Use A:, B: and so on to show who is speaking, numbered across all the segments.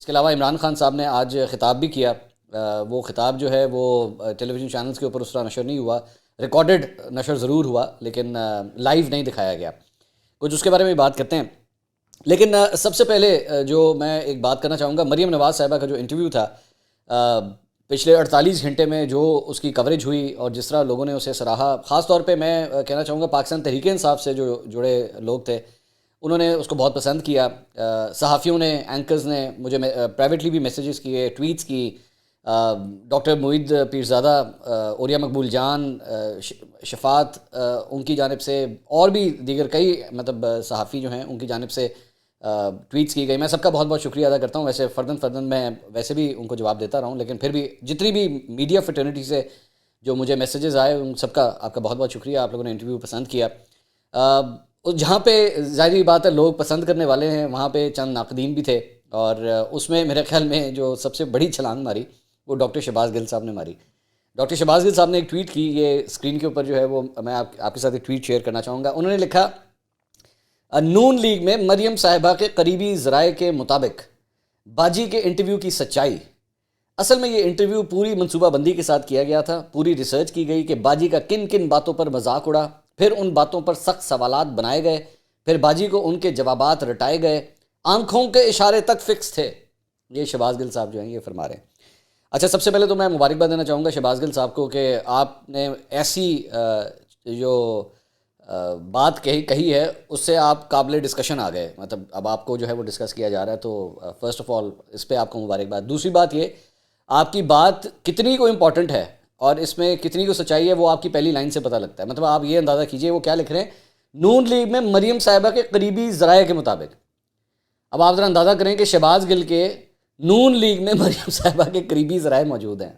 A: اس کے علاوہ عمران خان صاحب نے آج خطاب بھی کیا. وہ خطاب جو ہے وہ ٹیلی ویژن چینلز کے اوپر اس طرح نشر نہیں ہوا, ریکارڈڈ نشر ضرور ہوا لیکن لائیو نہیں دکھایا گیا. کچھ اس کے بارے میں بات کرتے ہیں. لیکن سب سے پہلے جو میں ایک بات کرنا چاہوں گا, مریم نواز صاحبہ کا جو انٹرویو تھا پچھلے 48 گھنٹے میں جو اس کی کوریج ہوئی اور جس طرح لوگوں نے اسے سراہا, خاص طور پہ میں کہنا چاہوں گا پاکستان تحریک انصاف سے جو جڑے لوگ تھے انہوں نے اس کو بہت پسند کیا. صحافیوں نے, اینکرز نے مجھے پرائیویٹلی بھی میسیجز کیے, ٹویٹس کی. ڈاکٹر معید پیرزادہ, اوریا مقبول جان, شفاعت ان کی جانب سے, اور بھی دیگر کئی صحافی جو ہیں ان کی جانب سے ٹویٹس کی گئی. میں سب کا بہت بہت شکریہ ادا کرتا ہوں. ویسے فرداً میں ویسے بھی ان کو جواب دیتا رہا ہوں, لیکن پھر بھی جتنی بھی میڈیا فٹرنیٹی سے جو مجھے میسیجز آئے ان سب کا آپ کا بہت بہت شکریہ. آپ لوگوں نے انٹرویو پسند کیا. جہاں پہ ظاہری بات ہے لوگ پسند کرنے والے ہیں, وہاں پہ چند ناقدین بھی تھے, اور اس میں میرے خیال میں جو سب سے بڑی چھلانگ ماری وہ ڈاکٹر شہباز گل صاحب نے ماری. ڈاکٹر شہباز گل صاحب نے ایک ٹویٹ کی, یہ اسکرین کے اوپر جو ہے وہ میں آپ کے ساتھ ایک ٹویٹ شیئر کرنا چاہوں گا. انہوں نے لکھا, نون لیگ میں مریم صاحبہ کے قریبی ذرائع کے مطابق باجی کے انٹرویو کی سچائی. اصل میں یہ انٹرویو پوری منصوبہ بندی کے ساتھ کیا گیا تھا. پوری ریسرچ کی گئی کہ باجی کا کن کن باتوں پر مذاق اڑا, پھر ان باتوں پر سخت سوالات بنائے گئے, پھر باجی کو ان کے جوابات رٹائے گئے. آنکھوں کے اشارے تک فکس تھے. یہ شہباز گل صاحب جو ہیں یہ فرما رہے ہیں. اچھا, سب سے پہلے تو میں مبارکباد دینا چاہوں گا شہباز گل صاحب کو کہ آپ نے ایسی جو بات کہی ہے اس سے آپ قابل ڈسکشن آ گئے. اب آپ کو جو ہے وہ ڈسکس کیا جا رہا ہے, تو فرسٹ آف آل اس پہ آپ کو مبارکباد. دوسری بات یہ, آپ کی بات کتنی کو امپورٹنٹ ہے اور اس میں کتنی کو سچائی ہے وہ آپ کی پہلی لائن سے پتہ لگتا ہے. آپ یہ اندازہ کیجئے وہ کیا لکھ رہے ہیں, نون لیگ میں مریم صاحبہ کے قریبی ذرائع کے مطابق. اب آپ ذرا اندازہ کریں کہ شہباز گل کے نون لیگ میں مریم صاحبہ کے قریبی ذرائع موجود ہیں.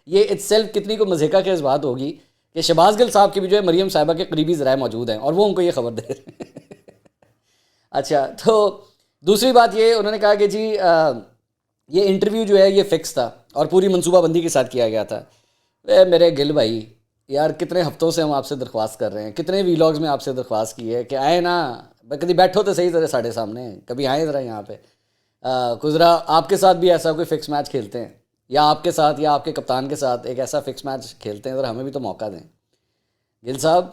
A: یہ اٹ سیلف کتنی کو مضحکہ خیز بات ہوگی کہ شہباز گل صاحب کی بھی جو ہے مریم صاحبہ کے قریبی ذرائع موجود ہیں اور وہ ان کو یہ خبر دے رہے ہیں. اچھا, تو دوسری بات یہ انہوں نے کہا کہ جی یہ انٹرویو جو ہے یہ فکس تھا اور پوری منصوبہ بندی کے ساتھ کیا گیا تھا. میرے گل بھائی یار, کتنے ہفتوں سے ہم آپ سے درخواست کر رہے ہیں, کتنے ویلاگز میں آپ سے درخواست کی ہے کہ آئے نا, کبھی بیٹھو تو صحیح ذرا ساڑھے سامنے, کبھی آئیں ذرا یہاں پہ, گزرا آپ کے ساتھ بھی ایسا کوئی فکس میچ کھیلتے ہیں, یا آپ کے ساتھ یا آپ کے کپتان کے ساتھ ایک ایسا فکس میچ کھیلتے ہیں, ذرا ہمیں بھی تو موقع دیں. گل صاحب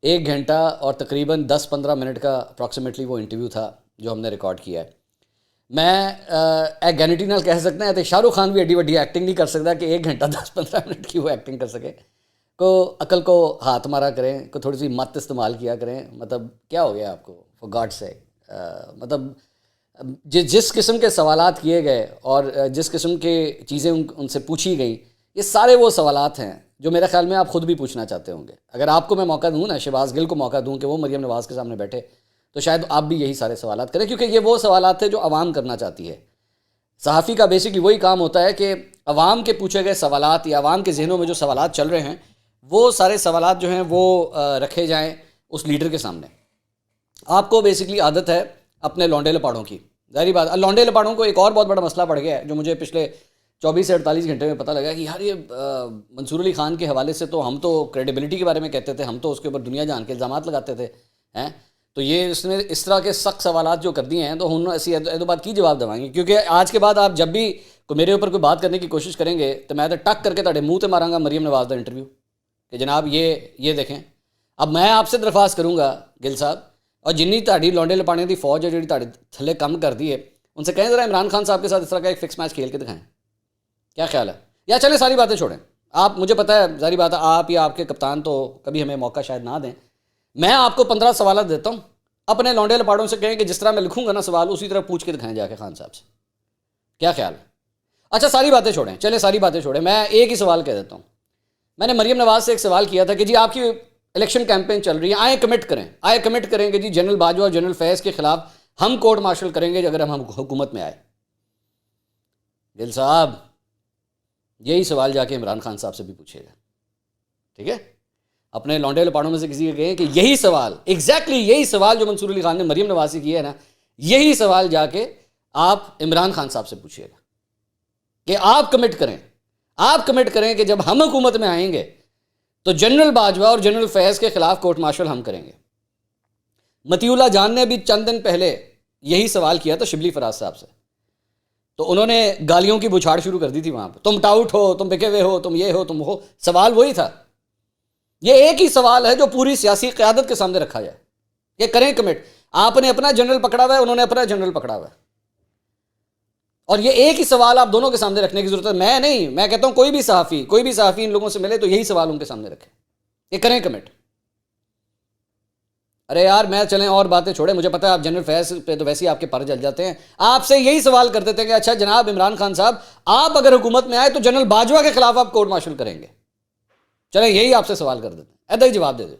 A: 1 گھنٹہ اور تقریباً 10-15 منٹ کا اپروکسیمیٹلی وہ انٹرویو تھا جو ہم نے ریکارڈ کیا ہے. میں ایک گینیٹی نال کہہ سکتے ہیں تو شاہ رخ خان بھی ایڈی وڈی ایکٹنگ نہیں کر سکتا کہ 1 گھنٹہ 10-15 منٹ کی وہ ایکٹنگ کر سکے. کو عقل کو ہاتھ مارا کریں, کو تھوڑی سی مت استعمال کیا کریں. کیا ہو گیا آپ کو فار گاڈ سیک. جس قسم کے سوالات کیے گئے اور جس قسم کے چیزیں ان سے پوچھی گئی, یہ سارے وہ سوالات ہیں جو میرے خیال میں آپ خود بھی پوچھنا چاہتے ہوں گے. اگر آپ کو میں موقع دوں نا, شہباز گل کو موقع دوں کہ وہ مریم نواز کے سامنے بیٹھے, تو شاید آپ بھی یہی سارے سوالات کریں, کیونکہ یہ وہ سوالات تھے جو عوام کرنا چاہتی ہے. صحافی کا بیسکلی وہی کام ہوتا ہے کہ عوام کے پوچھے گئے سوالات یا عوام کے ذہنوں میں جو سوالات چل رہے ہیں وہ سارے سوالات جو ہیں وہ رکھے جائیں اس لیڈر کے سامنے. آپ کو بیسکلی عادت ہے اپنے لونڈے لپاڑوں کی. ظاہری بات, لونڈے لپاڑوں کو ایک اور بہت بڑا مسئلہ پڑ گیا ہے جو مجھے پچھلے 24 سے 48 گھنٹے میں پتہ لگا کہ یار یہ منصور علی خان کے حوالے سے تو ہم تو کریڈیبلٹی کے بارے میں کہتے تھے, ہم تو اس کے اوپر دنیا جان کے الزامات لگاتے تھے ہیں, تو یہ اس نے اس طرح کے سخت سوالات جو کر دیے ہیں تو ہم ایسی ایدو بات کی جواب دوائیں گے. کیونکہ آج کے بعد آپ جب بھی میرے اوپر کوئی بات کرنے کی کوشش کریں گے تو میں تو ٹک کر کے تاڑے منہ تے ماراں گا مریم نواز دا انٹرویو کہ جناب یہ دیکھیں. اب میں آپ سے درخواست کروں گا گل صاحب, اور جنی تاڑی لونڈے لپانے دی فوج ہے جڑی تاڑے تھلے کم کر دی ہے, ان سے کہیں ذرا عمران خان صاحب کے ساتھ اس طرح کا ایک فکس میچ کھیل کے دکھائیں. کیا خیال ہے؟ یا چلیں ساری باتیں چھوڑیں. آپ, مجھے پتہ ہے ظاہری بات ہے آپ یا آپ کے کپتان تو کبھی ہمیں موقع شاید نہ دیں. میں آپ کو 15 سوالات دیتا ہوں, اپنے لونڈے لپاڑوں سے کہیں کہ جس طرح میں لکھوں گا نا سوال اسی طرح پوچھ کے دکھائیں جا کے خان صاحب سے. کیا خیال ہے؟ اچھا ساری باتیں چھوڑیں, چلیں ساری باتیں چھوڑیں, میں ایک ہی سوال کہہ دیتا ہوں. میں نے مریم نواز سے ایک سوال کیا تھا کہ جی آپ کی الیکشن کیمپین چل رہی ہے, آئیں کمٹ کریں کہ جی جنرل باجوہ اور جنرل فیض کے خلاف ہم کورٹ مارشل کریں گے اگر ہم حکومت میں آئے. گل صاحب یہی سوال جا کے عمران خان صاحب سے بھی پوچھے گا, ٹھیک ہے؟ اپنے لونڈے لپاڑوں میں سے کسی کو کہیں کہ یہی سوال, ایگزیکٹلی یہی سوال جو منصور علی خان نے مریم نواز سے کیا ہے نا, یہی سوال جا کے آپ عمران خان صاحب سے پوچھیے گا کہ آپ کمٹ کریں کہ جب ہم حکومت میں آئیں گے تو جنرل باجوہ اور جنرل فیض کے خلاف کورٹ مارشل ہم کریں گے. مطیع اللہ جان نے بھی چند دن پہلے یہی سوال کیا تھا شبلی فراز صاحب سے. تو انہوں نے گالیوں کی بچھاڑ شروع کر دی تھی وہاں پہ، تم ٹاؤٹ ہو، تم بکے ہوئے ہو، تم یہ ہو، تم ہو. سوال وہی تھا. یہ ایک ہی سوال ہے جو پوری سیاسی قیادت کے سامنے رکھا جائے. یہ کریں کمٹ. آپ نے اپنا جنرل پکڑا ہوا ہے، انہوں نے اپنا جنرل پکڑا ہوا ہے، اور یہ ایک ہی سوال آپ دونوں کے سامنے رکھنے کی ضرورت ہے. میں نہیں، میں کہتا ہوں کوئی بھی صحافی ان لوگوں سے ملے تو یہی سوال ان کے سامنے رکھے. یہ کریں کمٹ. ارے یار میں چلیں اور باتیں چھوڑیں، مجھے پتا ہے آپ جنرل فیض پہ تو ویسے ہی آپ کے پر جل جاتے ہیں. آپ سے یہی سوال کرتے تھے کہ اچھا جناب عمران خان صاحب، آپ اگر حکومت میں آئے تو جنرل باجوہ کے خلاف آپ کورٹ مارشل کریں گے. چلیں یہی آپ سے سوال کر دیتے ہیں، ایسا ہی جواب دے دیں.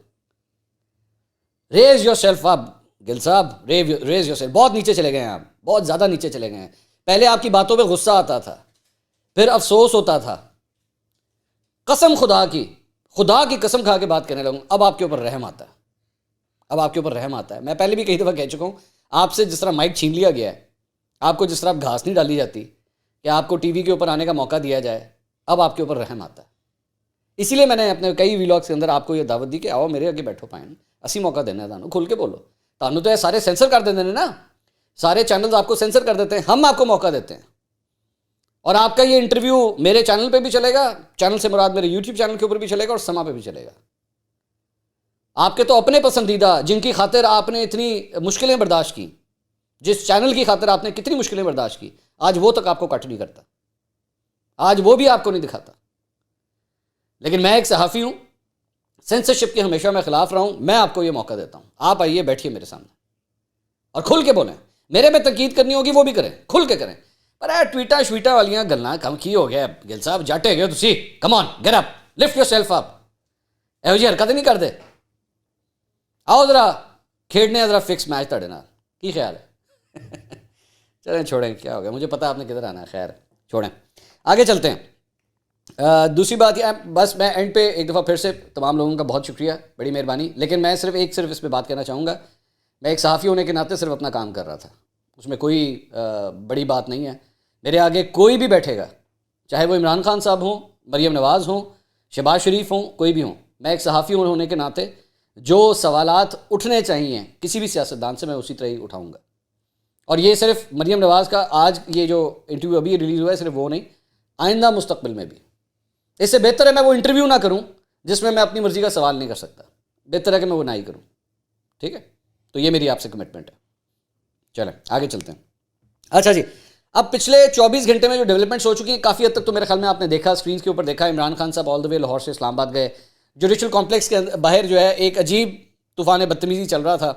A: ریز یور سیلف اپ گل صاحب، ریز یور سیلف. بہت نیچے چلے گئے ہیں آپ، بہت زیادہ نیچے چلے گئے ہیں. پہلے آپ کی باتوں پہ غصہ آتا تھا، پھر افسوس ہوتا تھا. قسم خدا کی قسم کھا کے بات کرنے لگوں، اب آپ کے اوپر رحم آتا ہے. اب آپ کے اوپر رحم آتا ہے. میں پہلے بھی کئی دفعہ کہہ چکا ہوں، آپ سے جس طرح مائک چھین لیا گیا ہے، آپ کو جس طرح گھاس نہیں ڈالی جاتی کہ آپ کو ٹی وی کے اوپر آنے کا موقع دیا جائے، اب آپ کے اوپر رحم آتا ہے. اسی لیے میں نے اپنے کئی ویلاگس کے اندر آپ کو یہ دعوت دی کہ آؤ میرے آگے بیٹھو، پائیں اسی موقع دینا ہے. تانوں کھل کے بولو. تانوں تو یہ سارے سینسر کر دیتے ہیں نا، سارے چینلز آپ کو سینسر کر دیتے ہیں. ہم آپ کو موقع دیتے ہیں، اور آپ کا یہ انٹرویو میرے چینل پہ بھی چلے گا. چینل سے مراد میرے یوٹیوب چینل کے اوپر بھی چلے گا اور سما پہ بھی چلے گا. آپ کے تو اپنے پسندیدہ، جن کی خاطر آپ نے اتنی مشکلیں برداشت کی، جس چینل کی خاطر آپ نے کتنی مشکلیں برداشت کی، آج وہ تک آپ کو کٹ نہیں کرتا، آج وہ بھی آپ کو نہیں دکھاتا. لیکن میں ایک صحافی ہوں، سینسرشپ کے ہمیشہ میں خلاف رہا ہوں. میں آپ کو یہ موقع دیتا ہوں، آپ آئیے بیٹھیے میرے سامنے اور کھل کے بولیں. میرے پہ تنقید کرنی ہوگی وہ بھی کریں، کھل کے کریں. پر ٹویٹا شویٹا والیاں گلاں کم کی ہو گیا گل صاحب، جٹ ہے تسی، come on get up, lift yourself up. یہو جی حرکت نہیں کرتے. آؤ ذرا کھیڈنے ذرا فکس میچ تڑے نال، کی خیال ہے؟ چلیں چھوڑیں، کیا ہو گیا، مجھے پتا آپ نے کدھر آنا ہے. خیر چھوڑیں، آگے چلتے ہیں. دوسری بات یہ، بس میں اینڈ پہ ایک دفعہ پھر سے تمام لوگوں کا بہت شکریہ، بڑی مہربانی. لیکن میں صرف اس پہ بات کرنا چاہوں گا. میں ایک صحافی ہونے کے ناطے صرف اپنا کام کر رہا تھا، اس میں کوئی بڑی بات نہیں ہے. میرے آگے کوئی بھی بیٹھے گا، چاہے وہ عمران خان صاحب ہوں، مریم نواز ہوں، شہباز شریف ہوں، کوئی بھی ہوں، میں ایک صحافی ہونے کے ناطے جو سوالات اٹھنے چاہیے کسی بھی سیاستدان سے، میں اسی طرح ہی اٹھاؤں گا. اور یہ صرف مریم نواز کا آج یہ جو انٹرویو ابھی ریلیز ہوا ہے صرف وہ نہیں، آئندہ مستقبل میں بھی. اس سے بہتر ہے میں وہ انٹرویو نہ کروں جس میں اپنی مرضی کا سوال نہیں کر سکتا. بہتر ہے کہ میں وہ نہ ہی کروں. ٹھیک ہے، تو یہ میری آپ سے کمٹمنٹ ہے. چلیں آگے چلتے ہیں. اچھا جی، اب پچھلے 24 گھنٹے میں جو ڈیولپمنٹس ہو چکی ہیں کافی حد تک تو میرے خیال میں آپ نے دیکھا، اسکرینس کے اوپر دیکھا. عمران خان صاحب آل دا وے لاہور سے اسلام آباد گئے. جوڈیشل کمپلیکس کے باہر جو ہے ایک عجیب طوفان بدتمیزی چل رہا تھا.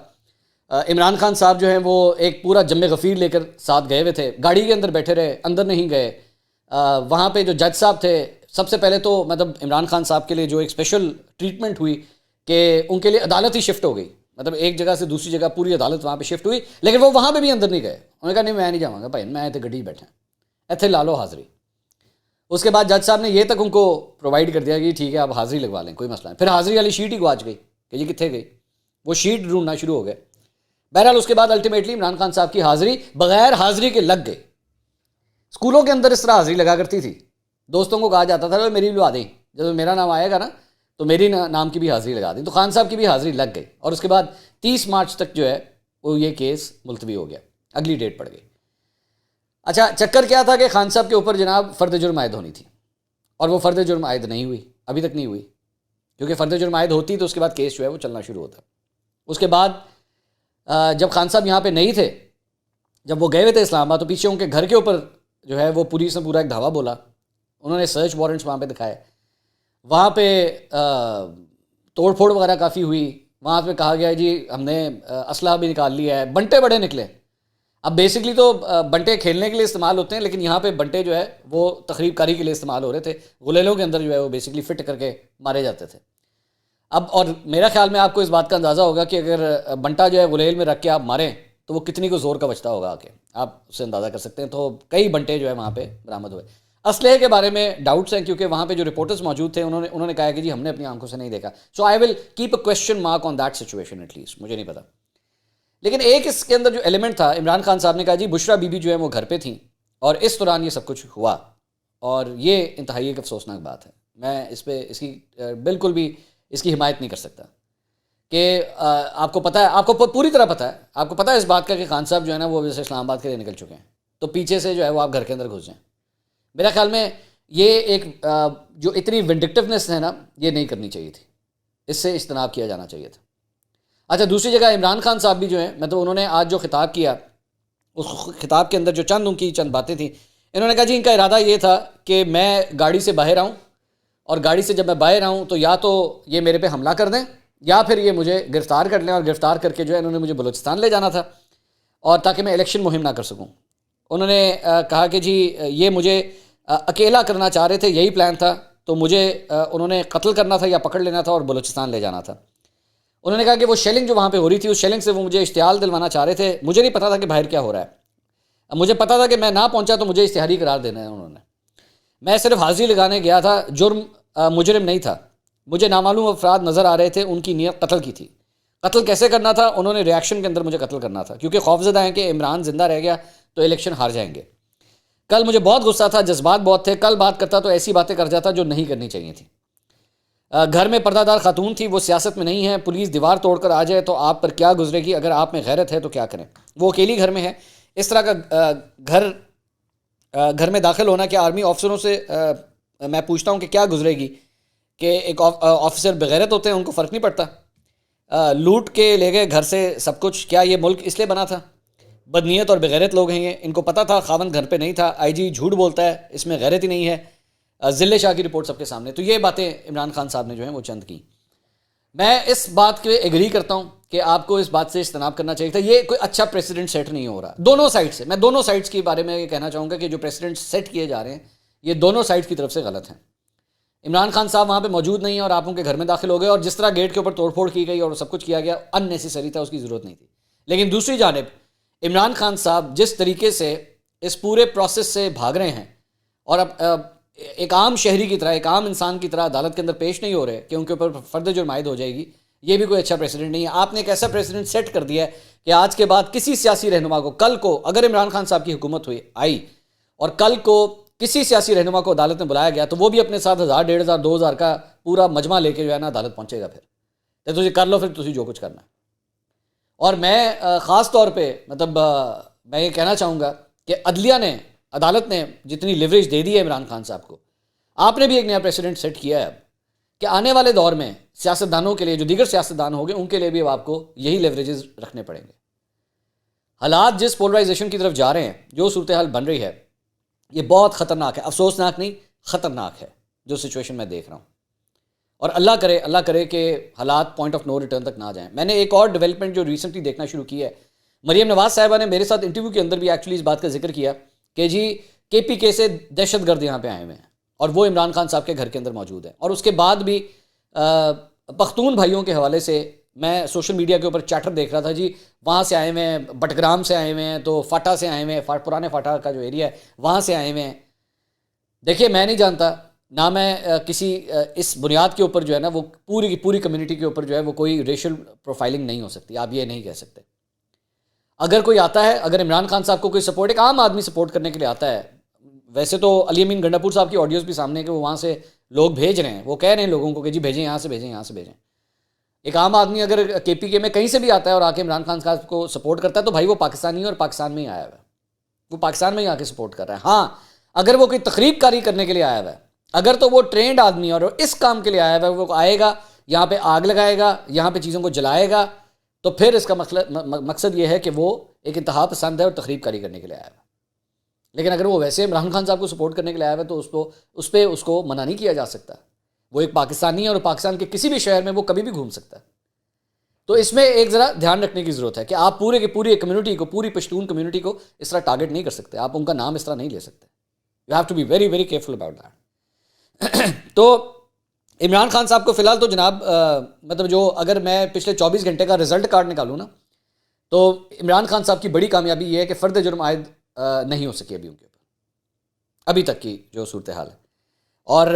A: عمران خان صاحب جو ہیں وہ ایک پورا جم غفیر لے کر ساتھ گئے ہوئے تھے، گاڑی کے اندر بیٹھے رہے، اندر نہیں گئے. وہاں پہ جو جج صاحب تھے، سب سے پہلے تو مطلب عمران خان صاحب کے لیے جو ایک اسپیشل ٹریٹمنٹ ہوئی کہ ان کے لیے عدالت ہی شفٹ ہو گئی. مطلب ایک جگہ سے دوسری جگہ پوری عدالت وہاں پہ شفٹ ہوئی، لیکن وہ وہاں پہ بھی اندر نہیں گئے. انہوں نے کہا نہیں میں نہیں جاؤں گا بھائی، میں اتنے گڈی بیٹھا ایتھے لا لو حاضری. اس کے بعد جج صاحب نے یہ تک ان کو پرووائڈ کر دیا کہ ٹھیک ہے آپ حاضری لگوا لیں، کوئی مسئلہ نہیں. پھر حاضری والی شیٹ ہی گواچ گئی کہ یہ کتنے گئی، وہ شیٹ ڈھونڈنا شروع ہو گئے. بہرحال اس کے بعد الٹیمیٹلی عمران خان صاحب کی حاضری بغیر حاضری کے لگ گئی. اسکولوں کے اندر اس طرح حاضری لگا کرتی تھی، دوستوں کو کہا جاتا تھا میری بھی لگوا دیں، جب میرا نام آئے گا نا تو میری نام کی بھی حاضری لگا دیں. تو خان صاحب کی بھی حاضری لگ گئی، اور اس کے بعد 30 مارچ تک جو ہے وہ یہ کیس ملتوی ہو گیا، اگلی ڈیٹ پڑ گئی. اچھا چکر کیا تھا کہ خان صاحب کے اوپر جناب فرد جرم عائد ہونی تھی، اور وہ فرد جرم عائد نہیں ہوئی، ابھی تک نہیں ہوئی. کیونکہ فرد جرم عائد ہوتی تو اس کے بعد کیس جو ہے وہ چلنا شروع ہوتا. اس کے بعد جب خان صاحب یہاں پہ نہیں تھے، جب وہ گئے ہوئے تھے اسلام آباد، تو پیچھے ان کے گھر کے اوپر جو ہے وہ پولیس نے پورا ایک دھاوا بولا. انہوں نے سرچ وارنٹس وہاں پہ دکھائے، وہاں پہ توڑ پھوڑ وغیرہ کافی ہوئی. وہاں پہ کہا گیا جی ہم نے اسلحہ بھی نکال لیا ہے. بنٹے بڑے نکلے. اب بیسکلی تو بنٹے کھیلنے کے لیے استعمال ہوتے ہیں، لیکن یہاں پہ بنٹے جو ہے وہ تخریب کاری کے لیے استعمال ہو رہے تھے. غلیلوں کے اندر جو ہے وہ بیسکلی فٹ کر کے مارے جاتے تھے. اب اور میرا خیال میں آپ کو اس بات کا اندازہ ہوگا کہ اگر بنٹا جو ہے غلیل میں رکھ کے آپ ماریں تو وہ کتنی کو زور کا بچتا ہوگا، آ کے آپ اس سے اندازہ کر سکتے ہیں. تو کئی بنٹے جو ہے وہاں پہ برآمد ہوئے. اسلحے کے بارے میں ڈاؤٹس ہیں، کیونکہ وہاں پہ جو رپورٹرز موجود تھے انہوں نے کہا کہ جی ہم نے اپنی آنکھوں سے نہیں دیکھا. So I will keep a question mark on that situation at least, مجھے نہیں پتا. لیکن ایک اس کے اندر جو ایلیمنٹ تھا، عمران خان صاحب نے کہا جی بشرا بی بی جو ہے وہ گھر پہ تھیں اور اس دوران یہ سب کچھ ہوا، اور یہ انتہائی ایک افسوسناک بات ہے. میں اس پہ اس کی بالکل بھی اس کی حمایت نہیں کر سکتا کہ آپ کو پتہ ہے، آپ کو پوری طرح پتہ ہے، آپ کو پتہ ہے اس بات کا کہ خان صاحب جو ہے نا وہ ویسے اسلام آباد کے لیے نکل چکے ہیں. تو پیچھے سے جو ہے وہ آپ گھر کے اندر گھس جائیں. میرا خیال میں یہ ایک جو اتنی ونڈکٹیونیس ہے نا، یہ نہیں کرنی چاہیے تھی، اس سے اجتناب کیا جانا چاہیے تھا. اچھا، دوسری جگہ عمران خان صاحب بھی جو ہیں، مطلب انہوں نے آج جو خطاب کیا، اس خطاب کے اندر جو ان کی چند باتیں تھیں، انہوں نے کہا جی ان کا ارادہ یہ تھا کہ میں گاڑی سے باہر آؤں، اور گاڑی سے جب میں باہر آؤں تو یا تو یہ میرے پہ حملہ کر دیں یا پھر یہ مجھے گرفتار کر لیں، اور گرفتار کر کے جو ہے انہوں نے مجھے بلوچستان لے جانا تھا، اور تاکہ میں الیکشن مہم نہ کر سکوں. انہوں نے کہا کہ جی یہ مجھے اکیلا کرنا چاہ رہے تھے، یہی پلان تھا، تو مجھے انہوں نے قتل کرنا تھا یا پکڑ لینا تھا اور بلوچستان لے جانا تھا. انہوں نے کہا کہ وہ شیلنگ جو وہاں پہ ہو رہی تھی، اس شیلنگ سے وہ مجھے اشتعال دلوانا چاہ رہے تھے. مجھے نہیں پتا تھا کہ باہر کیا ہو رہا ہے، مجھے پتا تھا کہ میں نہ پہنچا تو مجھے اشتہاری قرار دینا ہے انہوں نے. میں صرف حاضری لگانے گیا تھا، جرم مجرم نہیں تھا. مجھے نامعلوم افراد نظر آ رہے تھے، ان کی نیت قتل کی تھی. قتل کیسے کرنا تھا؟ انہوں نے ریاکشن کے اندر مجھے قتل کرنا تھا، کیونکہ خوفزدہ ہیں کہ عمران زندہ رہ گیا تو الیکشن ہار جائیں گے. کل مجھے بہت غصہ تھا، جذبات بہت تھے. کل بات کرتا تو ایسی باتیں کر جاتا جو نہیں کرنی چاہیے تھی. گھر میں پردہ دار خاتون تھی، وہ سیاست میں نہیں ہے. پولیس دیوار توڑ کر آ جائے تو آپ پر کیا گزرے گی؟ اگر آپ میں غیرت ہے تو کیا کریں؟ وہ اکیلی گھر میں ہے. اس طرح کا گھر میں داخل ہونا، کیا آرمی آفسروں سے میں پوچھتا ہوں کہ کیا گزرے گی، کہ ایک آفیسر بغیرت ہوتے ہیں، ان کو فرق نہیں پڑتا. لوٹ کے لے گئے گھر سے سب کچھ. کیا یہ ملک اس لیے بنا تھا؟ بدنیت اور بغیرت لوگ ہیں یہ. ان کو پتا تھا خاوند گھر پہ نہیں تھا. آئی جی جھوٹ بولتا ہے، اس میں غیرت ہی نہیں ہے. ذلے شاہ کی رپورٹ سب کے سامنے. تو یہ باتیں عمران خان صاحب نے جو ہیں وہ چند کی. میں اس بات کے ایگری کرتا ہوں کہ آپ کو اس بات سے اجتناب کرنا چاہیے تھا. یہ کوئی اچھا پریسیڈنٹ سیٹ نہیں ہو رہا دونوں سائڈ سے. میں دونوں سائڈس کے بارے میں یہ کہنا چاہوں گا کہ جو پریسیڈنٹ سیٹ کیے جا رہے ہیں یہ دونوں سائڈ کی طرف سے غلط ہیں. عمران خان صاحب وہاں پہ موجود نہیں ہیں اور آپ ان کے گھر میں داخل ہو گئے، اور جس طرح گیٹ کے اوپر توڑ پھوڑ کی گئی اور سب کچھ کیا گیا ان نیسیسری تھا، اس کی ضرورت نہیں تھی. لیکن دوسری جانب عمران خان صاحب جس طریقے سے اس پورے پروسیس سے بھاگ رہے ہیں اور اب ایک عام شہری کی طرح، ایک عام انسان کی طرح عدالت کے اندر پیش نہیں ہو رہے کہ ان کے اوپر فرد جرم عائد ہو جائے گی، یہ بھی کوئی اچھا پریسیڈنٹ نہیں ہے. آپ نے ایک ایسا پریسیڈنٹ سیٹ کر دیا ہے کہ آج کے بعد کسی سیاسی رہنما کو، کل کو اگر عمران خان صاحب کی حکومت آئی اور کل کو کسی سیاسی رہنما کو عدالت میں بلایا گیا تو وہ بھی اپنے ساتھ 1000 1500 2000 کا پورا مجمع لے کے جو ہے نا عدالت پہنچے گا. پھر تو تجھے کر لو، پھر تجھے جو کچھ کرنا ہے. اور میں خاص طور پہ مطلب میں یہ کہنا چاہوں گا کہ عدلیہ نے، عدالت نے جتنی لیوریج دے دی ہے عمران خان صاحب کو، آپ نے بھی ایک نیا پریسیڈنٹ سیٹ کیا ہے کہ آنے والے دور میں سیاستدانوں کے لیے، جو دیگر سیاستدان ہوں گے، ان کے لیے بھی آپ کو یہی لیوریجز رکھنے پڑیں گے. حالات جس پولرائزیشن کی طرف جا رہے ہیں، جو صورتحال بن رہی ہے، یہ بہت خطرناک ہے. افسوسناک نہیں، خطرناک ہے جو سچویشن میں دیکھ رہا ہوں. اور اللہ کرے کہ حالات پوائنٹ آف نو ریٹرن تک نہ جائیں. میں نے ایک اور ڈیولپمنٹ جو ریسنٹلی دیکھنا شروع کی ہے، مریم نواز صاحبہ نے میرے ساتھ انٹرویو کے اندر بھی ایکچولی اس بات کا ذکر کیا کہ جی کے پی کے سے دہشت گرد یہاں پہ آئے ہوئے ہیں اور وہ عمران خان صاحب کے گھر کے اندر موجود ہیں. اور اس کے بعد بھی پختون بھائیوں کے حوالے سے میں سوشل میڈیا کے اوپر چیٹر دیکھ رہا تھا، جی وہاں سے آئے ہوئے ہیں، بٹگرام سے آئے ہوئے ہیں، تو فاٹا سے آئے ہوئے ہیں، پرانے فاٹا کا جو ایریا ہے وہاں سے آئے ہوئے ہیں. دیکھیے میں نہیں جانتا، نہ میں کسی اس بنیاد کے اوپر جو ہے نا وہ پوری کی پوری کمیونٹی کے اوپر جو ہے وہ کوئی ریشل پروفائلنگ نہیں ہو سکتی. آپ یہ نہیں کہہ سکتے. اگر کوئی آتا ہے، اگر عمران خان صاحب کو کوئی سپورٹ، ایک عام آدمی سپورٹ کرنے کے لیے آتا ہے، ویسے تو علی امین گنڈاپور صاحب کی آڈیوز بھی سامنے ہیں کہ وہ وہاں سے لوگ بھیج رہے ہیں، وہ کہہ رہے ہیں لوگوں کو کہ جی بھیجیں، یہاں سے بھیجیں، یہاں سے بھیجیں. ایک عام آدمی اگر کے پی کے میں کہیں سے بھی آتا ہے اور آ کے عمران خان صاحب کو سپورٹ کرتا ہے تو بھائی وہ پاکستانی ہے اور پاکستان میں ہی آیا ہوا ہے، وہ پاکستان میں ہی آ کے سپورٹ کر رہا ہے. ہاں اگر وہ کوئی تقریب کاری کرنے کے لیے آیا ہوا ہے، اگر تو وہ ٹرینڈ آدمی ہے اور اس کام کے لیے آیا ہوا ہے، وہ آئے گا یہاں پہ آگ لگائے گا، یہاں پہ چیزوں کو جلائے گا، تو پھر اس کا مقصد یہ ہے کہ وہ ایک انتہا پسند ہے اور تقریب کاری کرنے کے لیے آیا ہوا ہے. لیکن اگر وہ ویسے عمران خان صاحب کو سپورٹ کرنے کے لیے آیا ہوا ہے تو اس کو منع نہیں کیا جا سکتا. وہ ایک پاکستانی ہے اور پاکستان کے کسی بھی شہر میں وہ کبھی بھی گھوم سکتا ہے. تو اس میں ایک ذرا دھیان رکھنے کی ضرورت ہے کہ آپ پورے کی پوری کمیونٹی کو، پوری پشتون کمیونٹی کو اس طرح ٹارگٹ نہیں کر سکتے. آپ ان کا نام اس طرح نہیں لے سکتے. You have to be very very careful about that. تو عمران خان صاحب کو فی الحال تو جناب مطلب جو اگر میں پچھلے 24 گھنٹے کا رزلٹ کارڈ نکالوں نا، تو عمران خان صاحب کی بڑی کامیابی یہ ہے کہ فرد جرم عائد نہیں ہو سکی ابھی ان کے اوپر، ابھی تک کی جو صورتحال ہے. اور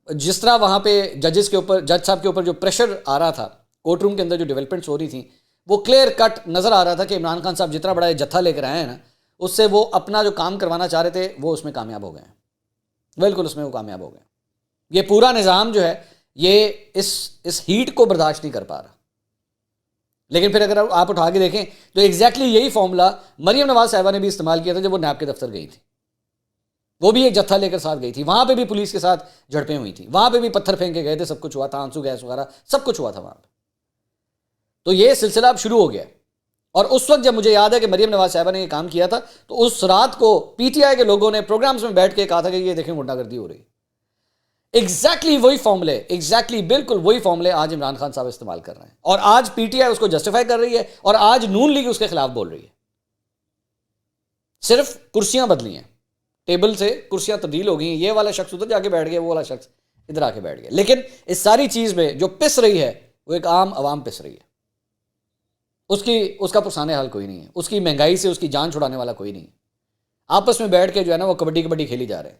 A: جس طرح وہاں پہ جج صاحب کے اوپر جو پریشر آ رہا تھا، کورٹ روم کے اندر جو ڈیولپمنٹس ہو رہی تھیں، وہ کلیئر کٹ نظر آ رہا تھا کہ عمران خان صاحب جتنا بڑا جتھا لے کر آئے ہیں نا، اس سے وہ اپنا جو کام کروانا چاہ رہے تھے وہ اس میں کامیاب ہو گئے ہیں. بالکل اس میں وہ کامیاب ہو گئے. یہ پورا نظام جو ہے یہ اس ہیٹ کو برداشت نہیں کر پا رہا. لیکن پھر اگر آپ اٹھا کے دیکھیں تو ایگزیکٹلی یہی فارمولا مریم نواز صاحبہ نے بھی استعمال کیا تھا جب وہ نیب کے دفتر گئی تھی. وہ بھی ایک جتھا لے کر ساتھ گئی تھی, وہاں پہ بھی پولیس کے ساتھ جھڑپیں ہوئی تھیں, وہاں پہ بھی پتھر پھینک کے گئے تھے, سب کچھ ہوا تھا, آنسو گیس وغیرہ سب کچھ ہوا تھا وہاں پہ. تو یہ سلسلہ اب شروع ہو گیا. اور اس وقت جب مجھے یاد ہے کہ مریم نواز صاحبہ نے یہ کام کیا تھا تو اس رات کو پی ٹی آئی کے لوگوں نے پروگرامز میں بیٹھ کے کہا تھا کہ یہ دیکھیں غنڈہ گردی ہو رہی ہے. ایگزیکٹلی وہی فارمولے, ایگزیکٹلی بالکل وہی فارمولے آج عمران خان صاحب استعمال کر رہے ہیں, اور آج پی ٹی آئی اس کو جسٹیفائی کر رہی ہے, اور آج نون لیگ اس کے خلاف بول رہی ہے. صرف کرسیاں بدلی ہیں, ٹیبل سے کرسیاں تبدیل ہو گئی ہیں, یہ والا شخص ادھر جا کے بیٹھ گیا, وہ والا شخص ادھر آ کے بیٹھ گیا. لیکن اس ساری چیز میں جو پس رہی ہے وہ ایک عام عوام پس رہی ہے. اس کا پرسانے حال کوئی نہیں ہے, اس کی مہنگائی سے اس کی جان چھڑانے والا کوئی نہیں ہے. آپس میں بیٹھ کے جو ہے نا وہ کبڈی کھیلی جا رہے ہیں.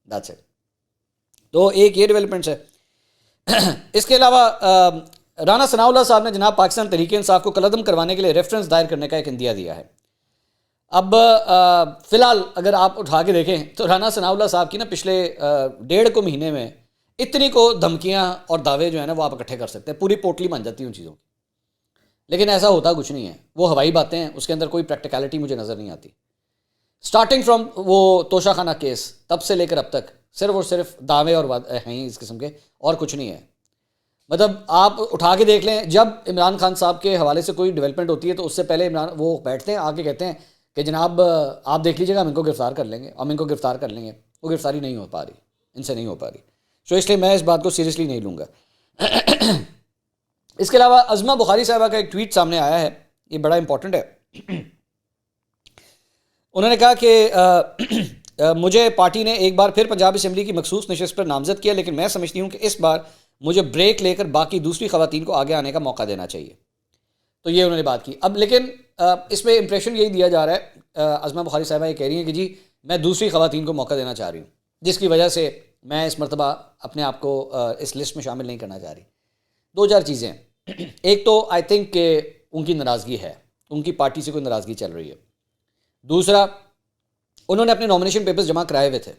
A: That's it. تو ایک یہ ڈیولپمنٹس ہے. اس کے علاوہ رانا ثناء اللہ صاحب نے جناب پاکستان تحریک انصاف کو کالعدم کروانے کے لیے ریفرنس دائر کرنے کا ایک عندیہ دیا ہے. اب فی الحال اگر آپ اٹھا کے دیکھیں تو رانا ثناء اللہ صاحب کی نا پچھلے 1.5 مہینے میں اتنی کو دھمکیاں اور دعوے جو ہیں نا وہ آپ اکٹھے کر سکتے ہیں, پوری پوٹلی بن جاتی ہیں ان چیزوں کی. لیکن ایسا ہوتا کچھ نہیں ہے, وہ ہوائی باتیں ہیں, اس کے اندر کوئی پریکٹیکلٹی مجھے نظر نہیں آتی. سٹارٹنگ فرام وہ توشہ خانہ کیس تب سے لے کر اب تک صرف اور صرف دعوے اور ہیں اس قسم کے, اور کچھ نہیں ہے. مطلب آپ اٹھا کے دیکھ لیں, جب عمران خان صاحب کے حوالے سے کوئی ڈیولپمنٹ ہوتی ہے تو اس سے پہلے وہ بیٹھتے ہیں, آگے کہتے ہیں کہ جناب آپ دیکھ لیجیے گا, ہم ان کو گرفتار کر لیں گے, ہم ان کو گرفتار کر لیں گے. وہ گرفتاری نہیں ہو پا رہی, ان سے نہیں ہو پا رہی. سو اس لیے میں اس بات کو سیریسلی نہیں لوں گا. اس کے علاوہ عظمہ بخاری صاحبہ کا ایک ٹویٹ سامنے آیا ہے, یہ بڑا امپورٹنٹ ہے. انہوں نے کہا کہ مجھے پارٹی نے ایک بار پھر پنجاب اسمبلی کی مخصوص نشست پر نامزد کیا, لیکن میں سمجھتی ہوں کہ اس بار مجھے بریک لے کر باقی دوسری خواتین کو آگے آنے کا موقع دینا چاہیے. تو یہ انہوں نے بات کی. اب لیکن اس میں امپریشن یہی دیا جا رہا ہے, عظمہ بخاری صاحبہ یہ کہہ رہی ہیں کہ جی میں دوسری خواتین کو موقع دینا چاہ رہی ہوں, جس کی وجہ سے میں اس مرتبہ اپنے آپ کو اس لسٹ میں شامل نہیں کرنا چاہ رہی. 2-4 چیزیں ہیں. ایک تو آئی تھنک کہ ان کی ناراضگی ہے, ان کی پارٹی سے کوئی ناراضگی چل رہی ہے. دوسرا, انہوں نے اپنے نامنیشن پیپرز جمع کرائے ہوئے تھے,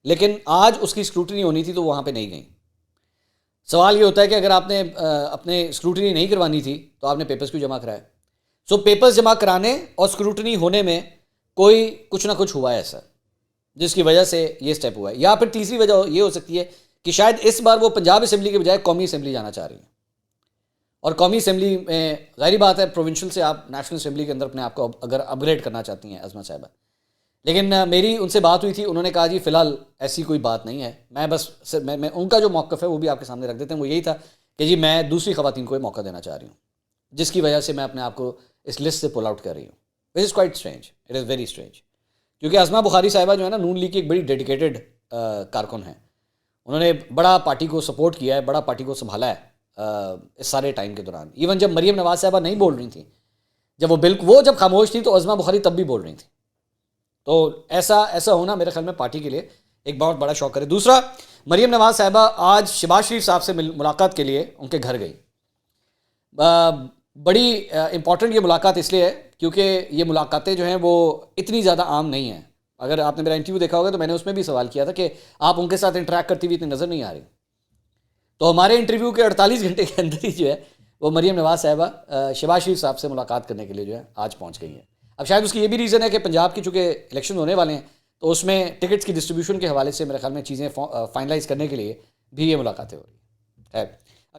A: لیکن آج اس کی اسکروٹنی ہونی تھی تو وہاں پہ نہیں گئیں. سوال یہ ہوتا ہے کہ اگر آپ نے اپنے اسکروٹنی نہیں کروانی تھی تو آپ نے پیپرز کیوں جمع کرائے؟ سو پیپرز جمع کرانے اور اسکروٹنی ہونے میں کوئی کچھ نہ کچھ ہوا ہے ایسا جس کی وجہ سے یہ سٹیپ ہوا ہے. یا پھر تیسری وجہ یہ ہو سکتی ہے کہ شاید اس بار وہ پنجاب اسمبلی کے بجائے قومی اسمبلی جانا چاہ رہی ہیں, اور قومی اسمبلی میں ظاہری بات ہے پروونشل سے آپ نیشنل اسمبلی کے اندر اپنے آپ کو اگر اپ گریڈ کرنا چاہتی ہیں عظمہ صاحبہ. لیکن میری ان سے بات ہوئی تھی, انہوں نے کہا جی فی الحال ایسی کوئی بات نہیں ہے. میں بس میں ان کا جو موقف ہے وہ بھی آپ کے سامنے رکھ دیتے ہیں. وہ یہی تھا کہ جی میں دوسری خواتین کو موقع دینا چاہ رہی ہوں, جس کی وجہ سے میں اپنے آپ کو اس لسٹ سے پل آؤٹ کر رہی ہوں. Which is quite strange, it is very strange. کیونکہ عظمہ بخاری صاحبہ جو ہے نا نون لیگ کی ایک بڑی ڈیڈیکیٹڈ کارکن ہیں. انہوں نے بڑا پارٹی کو سپورٹ کیا ہے, بڑا پارٹی کو سنبھالا ہے اس سارے ٹائم کے دوران. ایون جب مریم نواز صاحبہ نہیں بول رہی تھیں, جب وہ جب خاموش تھی تو عظمہ بخاری تب بھی بول رہی تھیں. تو ایسا ہونا میرے خیال میں پارٹی کے لیے ایک بہت بڑا شوق ہے. دوسرا, مریم نواز صاحبہ آج شہباز شریف صاحب سے ملاقات کے لیے ان کے گھر گئی. بڑی امپورٹنٹ یہ ملاقات اس لیے ہے کیونکہ یہ ملاقاتیں جو ہیں وہ اتنی زیادہ عام نہیں ہیں. اگر آپ نے میرا انٹرویو دیکھا ہوگا تو میں نے اس میں بھی سوال کیا تھا کہ آپ ان کے ساتھ انٹریکٹ کرتی ہوئی اتنی نظر نہیں آ رہی. تو ہمارے انٹرویو کے 48 گھنٹے کے اندر ہی جو ہے وہ مریم نواز صاحبہ شہباز شریف صاحب سے ملاقات کرنے کے لیے جو ہے آج پہنچ گئی ہیں. اب شاید اس کی یہ بھی ریزن ہے کہ پنجاب کی چونکہ الیکشن ہونے والے ہیں تو اس میں ٹکٹس کی ڈسٹریبیوشن کے حوالے سے میرے خیال میں چیزیں فائنلائز کرنے کے لیے بھی یہ ملاقاتیں ہو رہی ہیں.